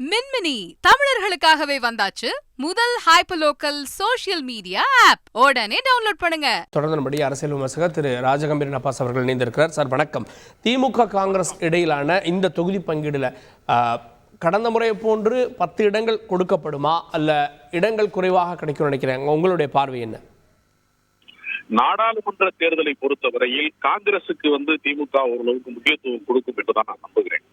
மின்மினி தமிழர்களுக்காகவே வந்தாச்சு முதல் hyperlocal social media app. உடனே டவுன்லோட் பண்ணுங்க. தொடர்ந்து அரசியல் விமர்சகர் திரு ராஜகம்பீரன் அப்பாஸ் அவர்கள் இணைந்திருக்கிறார். சார் வணக்கம். திமுக காங்கிரஸ் இடையிலான இந்த தொகுதி பங்கீடுல கடந்த முறையை போன்று 10 இடங்கள் கொடுக்கப்படுமா அல்ல இடங்கள் குறைவாக கிடைக்கும் நினைக்கிறேன், உங்களுடைய பார்வை என்ன? நாடாளுமன்ற தேர்தலை பொறுத்தவரையில் காங்கிரசுக்கு திமுக ஓரளவுக்கு முக்கியத்துவம் கொடுக்கும் என்றுதான் நான் நம்புகிறேன்.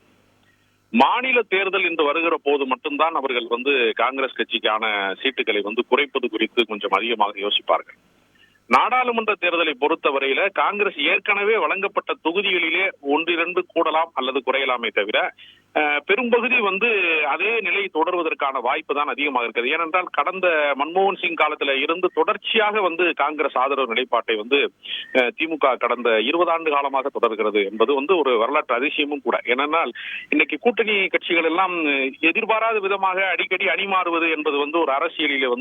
மாநில தேர்தல் என்று வருகிற போது மட்டும்தான் அவர்கள் காங்கிரஸ் கட்சிக்கான சீட்டுகளை குறைப்பது குறித்து கொஞ்சம் அதிகமாக யோசிப்பார்கள். நாடாளுமன்ற தேர்தலை பொறுத்தவரையில காங்கிரஸ் ஏற்கனவே வழங்கப்பட்ட தொகுதிகளிலே 1-2 கூடலாம் அல்லது குறையலாமே தவிர பெரும்பகுதி அதே நிலை தொடர்வதற்கான வாய்ப்பு தான் அதிகமாக இருக்கிறது. ஏனென்றால் கடந்த மன்மோகன் சிங் காலத்துல இருந்து தொடர்ச்சியாக காங்கிரஸ் ஆதரவு நிலைப்பாட்டை திமுக கடந்த 20 ஆண்டு காலமாக தொடர்கிறது என்பது ஒரு வரலாற்று அதிசயமும் கூட. ஏனென்றால் இன்னைக்கு கூட்டணி கட்சிகள் எல்லாம் எதிர்பாராத விதமாக அடிக்கடி அணிமாறுவது என்பது ஒரு அரசியலிலே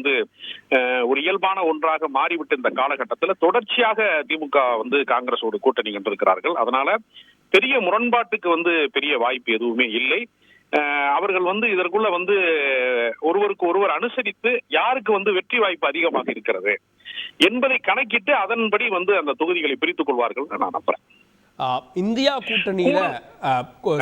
ஒரு இயல்பான ஒன்றாக மாறிவிட்ட இந்த காலகட்டத்தில் தொடர்ச்சியாக திமுக காங்கிரஸோடு கூட்டணி கண்டிருக்கிறார்கள். அதனால பெரிய முரண்பாட்டுக்கு பெரிய வாய்ப்பு எதுவுமே இல்லை. அவர்கள் இதற்குள்ள ஒருவருக்கு ஒருவர் அனுசரித்து யாருக்கு வெற்றி வாய்ப்பு அதிகமாக இருக்கிறது என்பதை கணக்கிட்டு அதன்படி அந்த தொகுதிகளை பிரித்துக் கொள்வார்கள் நான் நம்புறேன். இந்தியா கூட்டணியில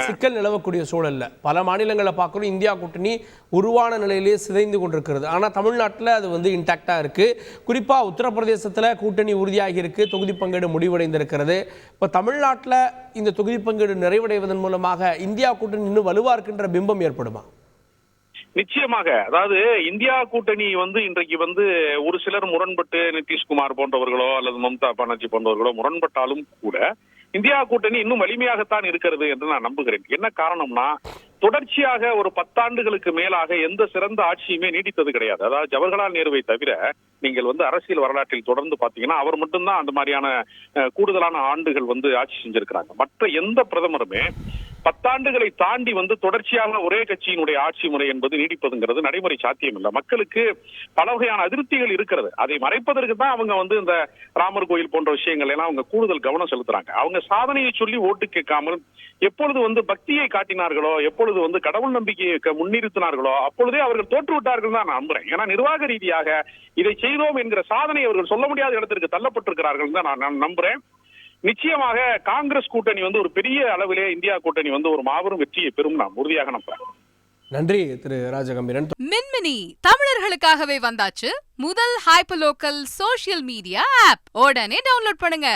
சிக்கல் நிலவக்கூடிய சூழல்ல பல மாநிலங்களை பார்க்கணும். இந்தியா கூட்டணி உருவான நிலையிலேயே சிதைந்து கொண்டிருக்கிறது. ஆனால் தமிழ்நாட்டில் அது இன்டாக்டா இருக்கு. குறிப்பா உத்தரப்பிரதேசத்துல கூட்டணி உறுதியாகி இருக்கு, தொகுதி பங்கீடு முடிவடைந்திருக்கிறது. இப்போ தமிழ்நாட்டில் இந்த தொகுதி பங்கீடு நிறைவடைவதன் மூலமாக இந்தியா கூட்டணி இன்னும் வலுவா இருக்கின்ற பிம்பம் ஏற்படுமா? நிச்சயமாக. அதாவது இந்தியா கூட்டணி இன்றைக்கு ஒரு சிலர் முரண்பட்டு நிதிஷ்குமார் போன்றவர்களோ அல்லது மம்தா பானர்ஜி போன்றவர்களோ முரண்பட்டாலும் கூட இந்தியா கூட்டணி இன்னும் வலிமையாகத்தான் இருக்கிறது என்று நான் நம்புகிறேன். என்ன காரணம்னா தொடர்ச்சியாக ஒரு 10 ஆண்டுகளுக்கு மேலாக எந்த சிறந்த ஆட்சியுமே நீடித்தது கிடையாது. அதாவது ஜவஹர்லால் நேருவை தவிர நீங்கள் அரசியல் வரலாற்றில் தொடர்ந்து பாத்தீங்கன்னா அவர் மட்டும்தான் அந்த மாதிரியான கூடுதலான ஆண்டுகள் ஆட்சி செஞ்சிருக்கிறாங்க. மற்ற எந்த பிரதமருமே 10 ஆண்டுகளை தாண்டி தொடர்ச்சியாக ஒரே கட்சியினுடைய ஆட்சி முறை என்பது நீடிப்பதுங்கிறது நடைமுறை சாத்தியம் இல்லை. மக்களுக்கு பல வகையான அதிருப்திகள் இருக்கிறது. அதை மறைப்பதற்கு தான் அவங்க இந்த ராமர் கோயில் போன்ற விஷயங்கள் எல்லாம் அவங்க கூடுதல் கவனம் செலுத்துறாங்க. அவங்க சாதனையை சொல்லி ஓட்டு கேட்காமல் எப்பொழுது பக்தியை காட்டினார்களோ, எப்பொழுது கடவுள் நம்பிக்கையை முன்னிறுத்தினார்களோ அப்பொழுதே அவர்கள் தோற்று விட்டார்கள் தான் நான் நம்புறேன். ஏன்னா நிர்வாக ரீதியாக இதை செய்தோம் என்கிற சாதனை அவர்கள் சொல்ல முடியாத இடத்திற்கு தள்ளப்பட்டிருக்கிறார்கள் தான் நான் நம்புறேன். நிச்சயமாக காங்கிரஸ் கூட்டணி ஒரு பெரிய அளவிலே இந்தியா கூட்டணி ஒரு மாபெரும் வெற்றியை பெறும் நான் உறுதியாக நம்புறேன். நன்றி திரு ராஜகம்பீரன். மின்மினி தமிழர்களுக்காகவே வந்தாச்சு முதல் ஹைப்பர்லோக்கல் சோஷியல் மீடியா ஆப். உடனே டவுன்லோட் பண்ணுங்க.